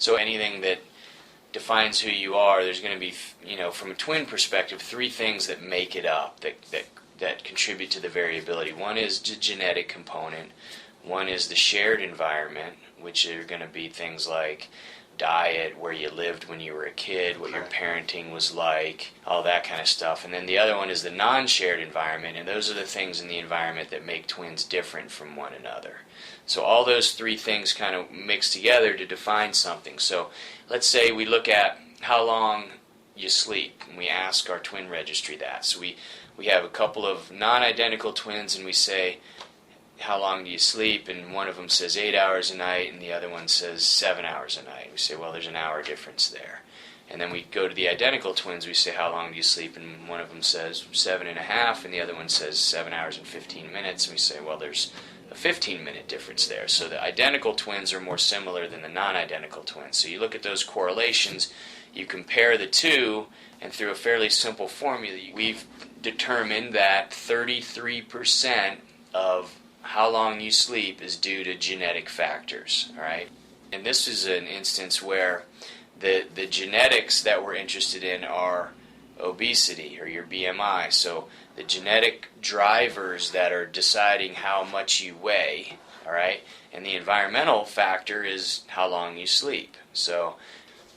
So anything that defines who you are, there's going to be, from a twin perspective, three things that make it up, that contribute to the variability. One is the genetic component. One is the shared environment, which are going to be things like diet, where you lived when you were a kid, what your parenting was like, all that kind of stuff. And then the other one is the non-shared environment, and those are the things in the environment that make twins different from one another. So all those three things kind of mix together to define something. So let's say we look at how long you sleep, and we ask our twin registry that. So we have a couple of non-identical twins, and we say, how long do you sleep? And one of them says 8 hours a night, and the other one says 7 hours a night. We say, well, there's an hour difference there. And then we go to the identical twins, we say, how long do you sleep? And one of them says 7.5, and the other one says 7 hours and 15 minutes. And we say, well, there's a 15-minute difference there. So the identical twins are more similar than the non-identical twins. So you look at those correlations, you compare the two, and through a fairly simple formula, we've determined that 33% of how long you sleep is due to genetic factors, all right? And this is an instance where the genetics that we're interested in are obesity, or your BMI. So the genetic drivers that are deciding how much you weigh, all right? And the environmental factor is how long you sleep. So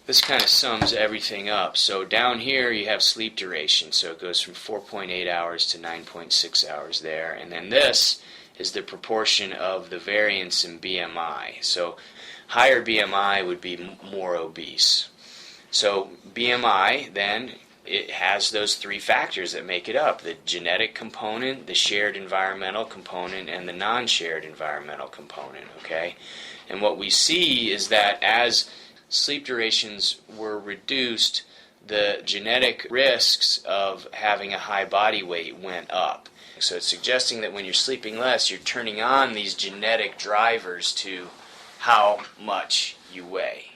this kind of sums everything up. So down here you have sleep duration. So it goes from 4.8 hours to 9.6 hours there. And then this is the proportion of the variance in BMI. So higher BMI would be more obese. So BMI, then, it has those three factors that make it up: the genetic component, the shared environmental component, and the non-shared environmental component, okay? And what we see is that as sleep durations were reduced, the genetic risks of having a high body weight went up. So it's suggesting that when you're sleeping less, you're turning on these genetic drivers to how much you weigh.